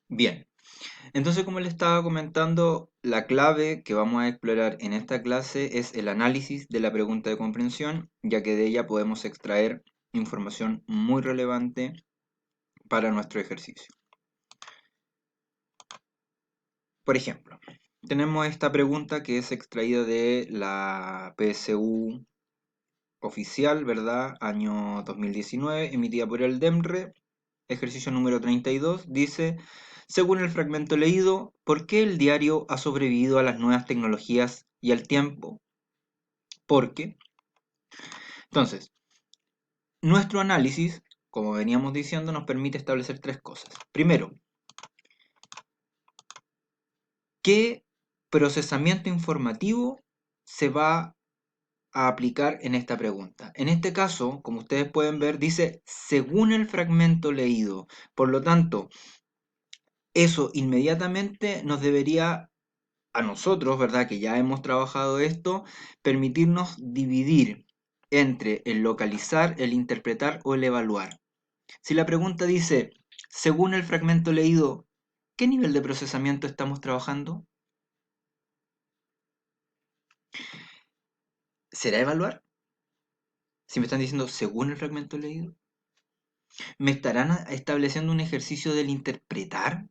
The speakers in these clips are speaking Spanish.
Bien, entonces como les estaba comentando, la clave que vamos a explorar en esta clase es el análisis de la pregunta de comprensión, ya que de ella podemos extraer información muy relevante para nuestro ejercicio. Por ejemplo, tenemos esta pregunta que es extraída de la PSU oficial, ¿verdad? Año 2019, emitida por el DEMRE, ejercicio número 32, dice, según el fragmento leído, ¿por qué el diario ha sobrevivido a las nuevas tecnologías y al tiempo? ¿Por qué? Entonces, nuestro análisis, como veníamos diciendo, nos permite establecer tres cosas. Primero, ¿qué procesamiento informativo se va a aplicar en esta pregunta? En este caso, como ustedes pueden ver, dice según el fragmento leído. Por lo tanto, eso inmediatamente nos debería, a nosotros, ¿verdad? Que ya hemos trabajado esto, permitirnos dividir entre el localizar, el interpretar o el evaluar. Si la pregunta dice, según el fragmento leído, ¿qué nivel de procesamiento estamos trabajando? ¿Será evaluar? Si me están diciendo según el fragmento leído, ¿me estarán estableciendo un ejercicio del interpretar?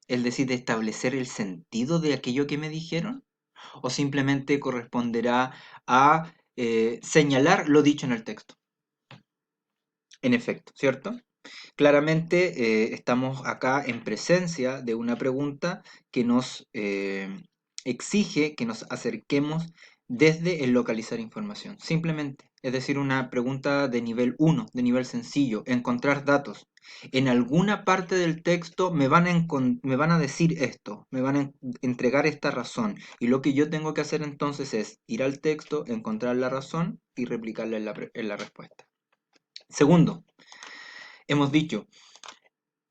Es decir, de establecer el sentido de aquello que me dijeron, o simplemente corresponderá a señalar lo dicho en el texto. En efecto, ¿cierto? Claramente estamos acá en presencia de una pregunta que nos exige que nos acerquemos desde el localizar información, simplemente. Es decir, una pregunta de nivel 1, de nivel sencillo, encontrar datos. En alguna parte del texto me van a decir esto, me van a entregar esta razón. Y lo que yo tengo que hacer entonces es ir al texto, encontrar la razón y replicarla en la respuesta. Segundo, hemos dicho,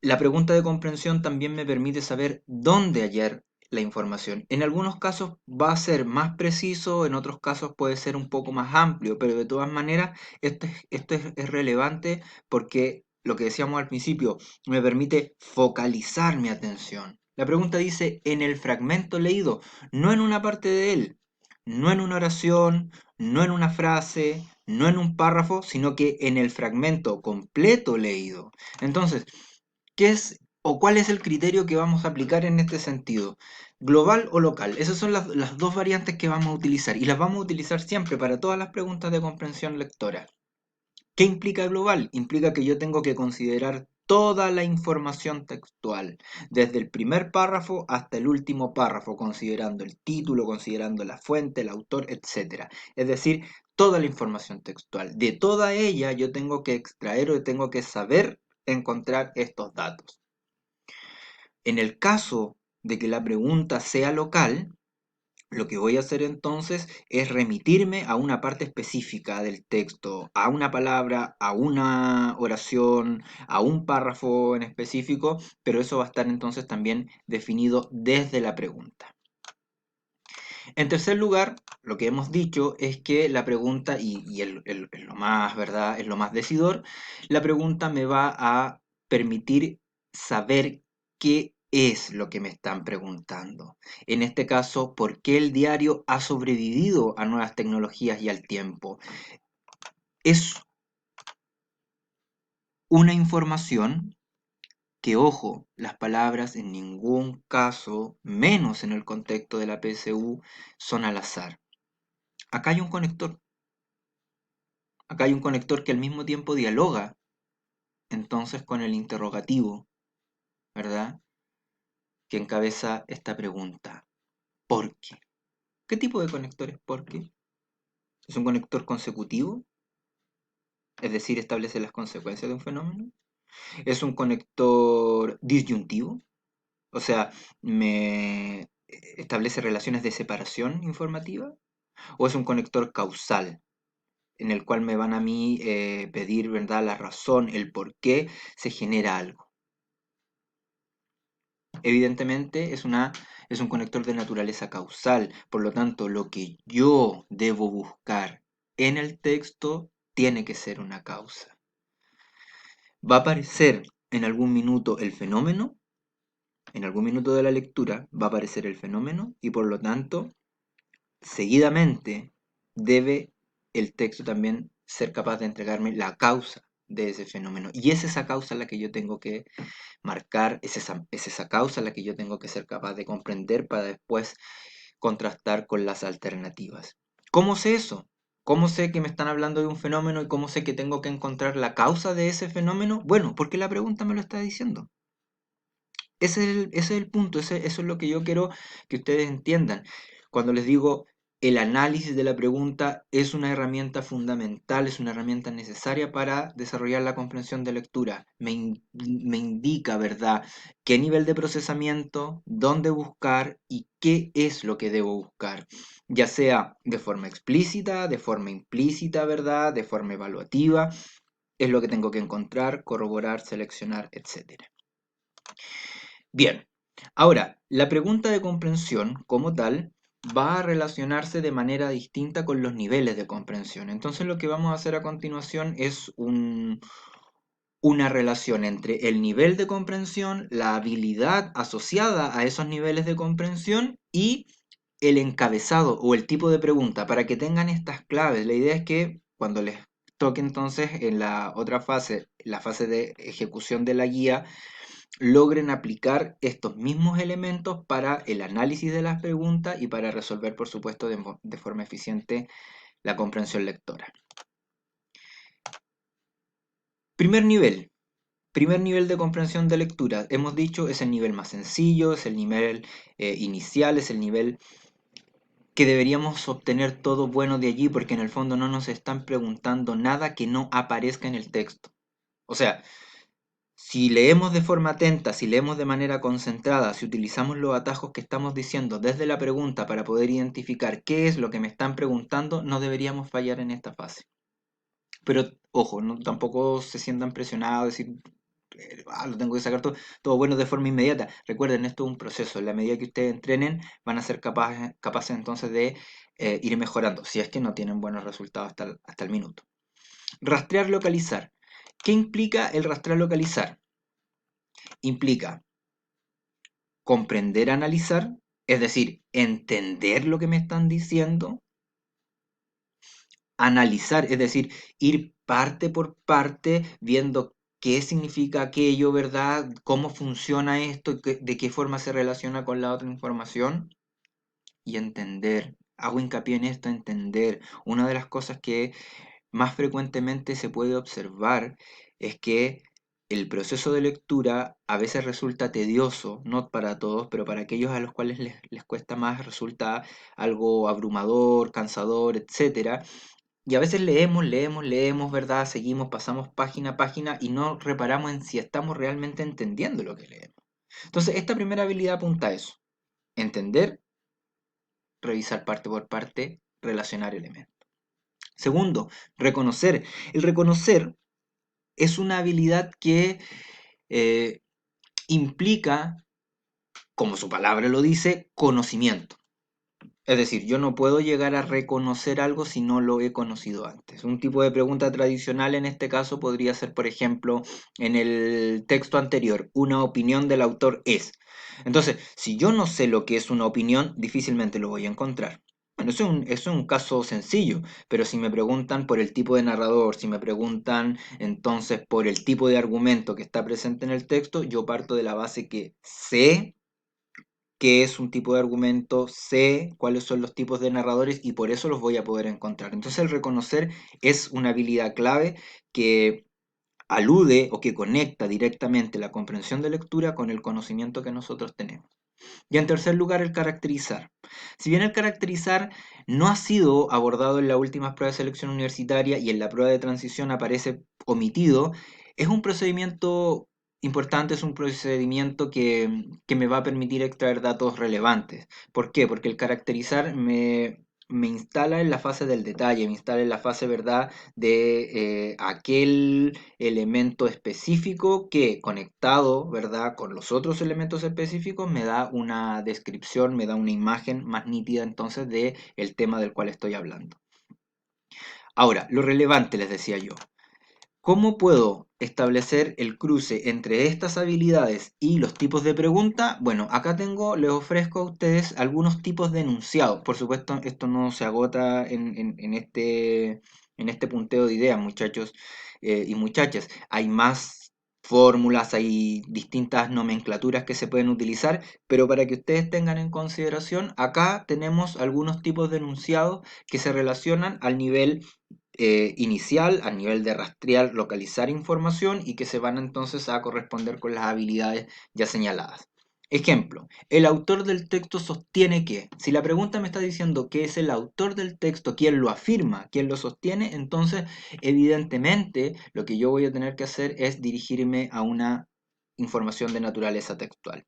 la pregunta de comprensión también me permite saber dónde hallar la información. En algunos casos va a ser más preciso, en otros casos puede ser un poco más amplio, pero de todas maneras esto es relevante porque lo que decíamos al principio me permite focalizar mi atención. La pregunta dice en el fragmento leído, no en una parte de él, no en una oración, no en una frase, no en un párrafo, sino que en el fragmento completo leído. Entonces, ¿qué es o cuál es el criterio que vamos a aplicar en este sentido? ¿Global o local? Esas son las dos variantes que vamos a utilizar y las vamos a utilizar siempre para todas las preguntas de comprensión lectora. ¿Qué implica global? Implica que yo tengo que considerar toda la información textual, desde el primer párrafo hasta el último párrafo, considerando el título, considerando la fuente, el autor, etc. Es decir, toda la información textual. De toda ella yo tengo que extraer o tengo que saber encontrar estos datos. En el caso de que la pregunta sea local, lo que voy a hacer entonces es remitirme a una parte específica del texto, a una palabra, a una oración, a un párrafo en específico, pero eso va a estar entonces también definido desde la pregunta. En tercer lugar, lo que hemos dicho es que la pregunta, y lo más, ¿verdad? Es lo más decidor, la pregunta me va a permitir saber qué es lo que me están preguntando. En este caso, ¿por qué el diario ha sobrevivido a nuevas tecnologías y al tiempo? Es una información que, ojo, las palabras en ningún caso, menos en el contexto de la PSU, son al azar. Acá hay un conector. Acá hay un conector que al mismo tiempo dialoga entonces con el interrogativo, ¿verdad? Que encabeza esta pregunta. ¿Por qué? ¿Qué tipo de conector es por qué? ¿Es un conector consecutivo? Es decir, establece las consecuencias de un fenómeno. ¿Es un conector disyuntivo? O sea, me establece relaciones de separación informativa. ¿O es un conector causal? En el cual me van a mí pedir, ¿verdad?, la razón, el por qué se genera algo. Evidentemente es un conector de naturaleza causal, por lo tanto lo que yo debo buscar en el texto tiene que ser una causa. ¿Va a aparecer en algún minuto el fenómeno? En algún minuto de la lectura va a aparecer el fenómeno y por lo tanto, seguidamente, debe el texto también ser capaz de entregarme la causa de ese fenómeno. Y es esa causa la que yo tengo que marcar, es esa causa la que yo tengo que ser capaz de comprender para después contrastar con las alternativas. ¿Cómo sé eso? ¿Cómo sé que me están hablando de un fenómeno y cómo sé que tengo que encontrar la causa de ese fenómeno? Bueno, porque la pregunta me lo está diciendo. Ese es el punto, eso es lo que yo quiero que ustedes entiendan. Cuando les digo el análisis de la pregunta es una herramienta fundamental, es una herramienta necesaria para desarrollar la comprensión de lectura. Me indica, ¿verdad?, qué nivel de procesamiento, dónde buscar y qué es lo que debo buscar, ya sea de forma explícita, de forma implícita, ¿verdad?, de forma evaluativa, es lo que tengo que encontrar, corroborar, seleccionar, etcétera. Bien, ahora, la pregunta de comprensión como tal va a relacionarse de manera distinta con los niveles de comprensión. Entonces lo que vamos a hacer a continuación es una relación entre el nivel de comprensión, la habilidad asociada a esos niveles de comprensión y el encabezado o el tipo de pregunta para que tengan estas claves. La idea es que cuando les toque entonces en la otra fase, la fase de ejecución de la guía, logren aplicar estos mismos elementos para el análisis de las preguntas y para resolver, por supuesto, de forma eficiente la comprensión lectora. Primer nivel. Primer nivel de comprensión de lectura. Hemos dicho, es el nivel más sencillo, es el nivel inicial, es el nivel que deberíamos obtener todo bueno de allí porque en el fondo no nos están preguntando nada que no aparezca en el texto. O sea, si leemos de forma atenta, si leemos de manera concentrada, si utilizamos los atajos que estamos diciendo desde la pregunta para poder identificar qué es lo que me están preguntando, no deberíamos fallar en esta fase. Pero ojo, no, tampoco se sientan presionados, decir, lo tengo que sacar todo bueno de forma inmediata. Recuerden, esto es un proceso. En la medida que ustedes entrenen, van a ser capaces entonces de ir mejorando, si es que no tienen buenos resultados hasta el minuto. Rastrear, localizar. ¿Qué implica el rastrear, localizar? Implica comprender, analizar, es decir, entender lo que me están diciendo, analizar, es decir, ir parte por parte viendo qué significa aquello, ¿verdad? ¿Cómo funciona esto? ¿De qué forma se relaciona con la otra información? Y entender. Hago hincapié en esto, entender. Una de las cosas que más frecuentemente se puede observar es que el proceso de lectura a veces resulta tedioso, no para todos, pero para aquellos a los cuales les cuesta más resulta algo abrumador, cansador, etcétera. Y a veces leemos, ¿verdad? Seguimos, pasamos página a página y no reparamos en si estamos realmente entendiendo lo que leemos. Entonces, esta primera habilidad apunta a eso. Entender, revisar parte por parte, relacionar elementos. Segundo, reconocer. El reconocer es una habilidad que eh, implica, como su palabra lo dice, conocimiento. Es decir, yo no puedo llegar a reconocer algo si no lo he conocido antes. Un tipo de pregunta tradicional en este caso podría ser, por ejemplo, en el texto anterior, una opinión del autor es. Entonces, si yo no sé lo que es una opinión, difícilmente lo voy a encontrar. Bueno, eso es un caso sencillo, pero si me preguntan por el tipo de narrador, si me preguntan entonces por el tipo de argumento que está presente en el texto, yo parto de la base que sé qué es un tipo de argumento, sé cuáles son los tipos de narradores y por eso los voy a poder encontrar. Entonces el reconocer es una habilidad clave que alude o que conecta directamente la comprensión de lectura con el conocimiento que nosotros tenemos. Y en tercer lugar, el caracterizar. Si bien el caracterizar no ha sido abordado en las últimas pruebas de selección universitaria y en la prueba de transición aparece omitido, es un procedimiento importante, es un procedimiento que me va a permitir extraer datos relevantes. ¿Por qué? Porque el caracterizar me instala en la fase del detalle, me instala en la fase, ¿verdad?, de aquel elemento específico que conectado, ¿verdad?, con los otros elementos específicos me da una descripción, me da una imagen más nítida entonces de el tema del cual estoy hablando. Ahora, lo relevante les decía yo. ¿Cómo puedo establecer el cruce entre estas habilidades y los tipos de pregunta, bueno, acá les ofrezco a ustedes algunos tipos de enunciados. Por supuesto, esto no se agota en este punteo de ideas, muchachos y muchachas. Hay más fórmulas, hay distintas nomenclaturas que se pueden utilizar, pero para que ustedes tengan en consideración, acá tenemos algunos tipos de enunciados que se relacionan al nivel inicial, a nivel de rastrear, localizar información y que se van entonces a corresponder con las habilidades ya señaladas. Ejemplo, el autor del texto sostiene que, si la pregunta me está diciendo que es el autor del texto quien lo afirma, quien lo sostiene, entonces evidentemente lo que yo voy a tener que hacer es dirigirme a una información de naturaleza textual.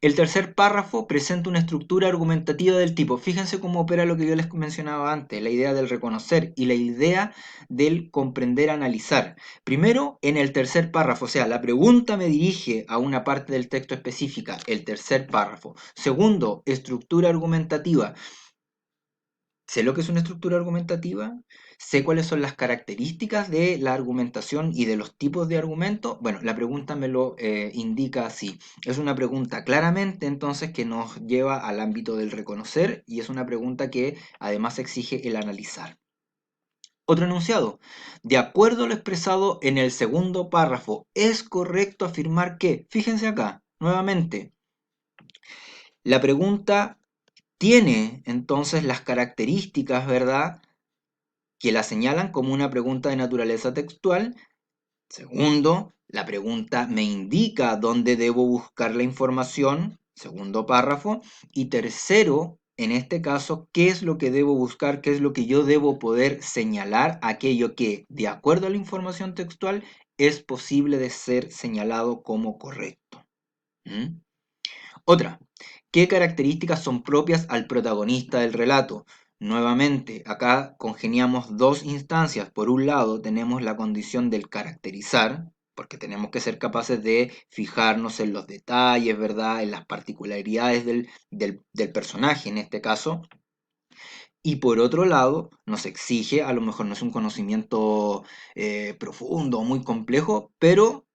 El tercer párrafo presenta una estructura argumentativa del tipo, fíjense cómo opera lo que yo les mencionaba antes, la idea del reconocer y la idea del comprender, analizar. Primero, en el tercer párrafo, o sea, la pregunta me dirige a una parte del texto específica, el tercer párrafo. Segundo, estructura argumentativa. Sé lo que es una estructura argumentativa, sé cuáles son las características de la argumentación y de los tipos de argumento. Bueno, la pregunta me lo indica así. Es una pregunta claramente entonces que nos lleva al ámbito del reconocer y es una pregunta que además exige el analizar. Otro enunciado. De acuerdo a lo expresado en el segundo párrafo, es correcto afirmar que, fíjense acá, nuevamente, la pregunta tiene entonces las características, ¿verdad?, que la señalan como una pregunta de naturaleza textual. Segundo, la pregunta me indica dónde debo buscar la información, segundo párrafo. Y tercero, en este caso, ¿qué es lo que debo buscar? ¿Qué es lo que yo debo poder señalar? Aquello que, de acuerdo a la información textual, es posible de ser señalado como correcto. ¿Mm? Otra, ¿qué características son propias al protagonista del relato? Nuevamente, acá congeniamos dos instancias. Por un lado, tenemos la condición del caracterizar, porque tenemos que ser capaces de fijarnos en los detalles, ¿verdad? En las particularidades del personaje en este caso. Y por otro lado, nos exige, a lo mejor no es un conocimiento profundo o muy complejo, pero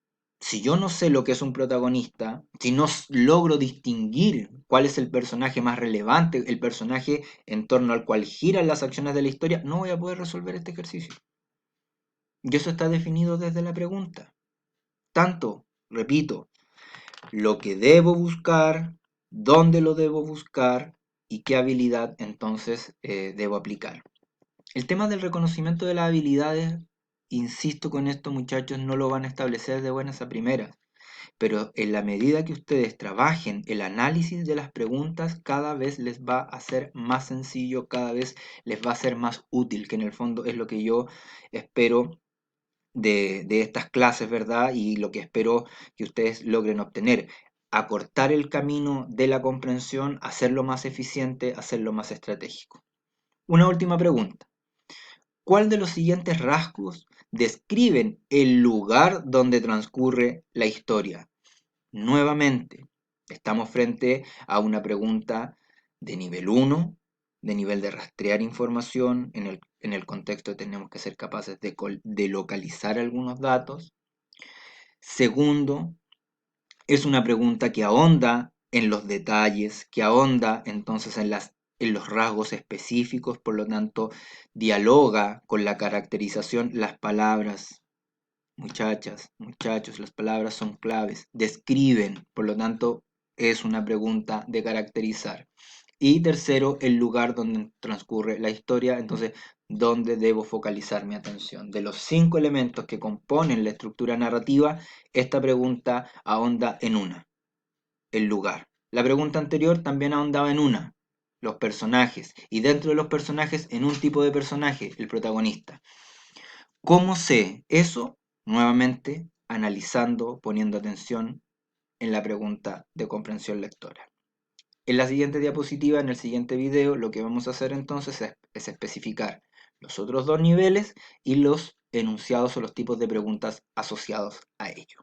si yo no sé lo que es un protagonista, si no logro distinguir cuál es el personaje más relevante, el personaje en torno al cual giran las acciones de la historia, no voy a poder resolver este ejercicio. Y eso está definido desde la pregunta. Tanto, repito, lo que debo buscar, dónde lo debo buscar y qué habilidad entonces debo aplicar. El tema del reconocimiento de las habilidades, insisto con esto muchachos, no lo van a establecer de buenas a primeras, pero en la medida que ustedes trabajen el análisis de las preguntas, cada vez les va a ser más sencillo, cada vez les va a ser más útil, que en el fondo es lo que yo espero de estas clases, ¿verdad? Y lo que espero que ustedes logren obtener. Acortar el camino de la comprensión, hacerlo más eficiente, hacerlo más estratégico. Una última pregunta. ¿Cuál de los siguientes rasgos describen el lugar donde transcurre la historia? Nuevamente, estamos frente a una pregunta de nivel 1, de nivel de rastrear información. En el contexto tenemos que ser capaces de localizar algunos datos. Segundo, es una pregunta que ahonda en los detalles, que ahonda entonces en los rasgos específicos, por lo tanto, dialoga con la caracterización, las palabras. Muchachas, muchachos, las palabras son claves, describen, por lo tanto, es una pregunta de caracterizar. Y tercero, el lugar donde transcurre la historia, entonces, ¿dónde debo focalizar mi atención? De los 5 elementos que componen la estructura narrativa, esta pregunta ahonda en una, el lugar. La pregunta anterior también ahondaba en una, los personajes, y dentro de los personajes, en un tipo de personaje, el protagonista. ¿Cómo sé eso? Nuevamente, analizando, poniendo atención en la pregunta de comprensión lectora. En la siguiente diapositiva, en el siguiente video, lo que vamos a hacer entonces es especificar los otros dos niveles y los enunciados o los tipos de preguntas asociados a ello.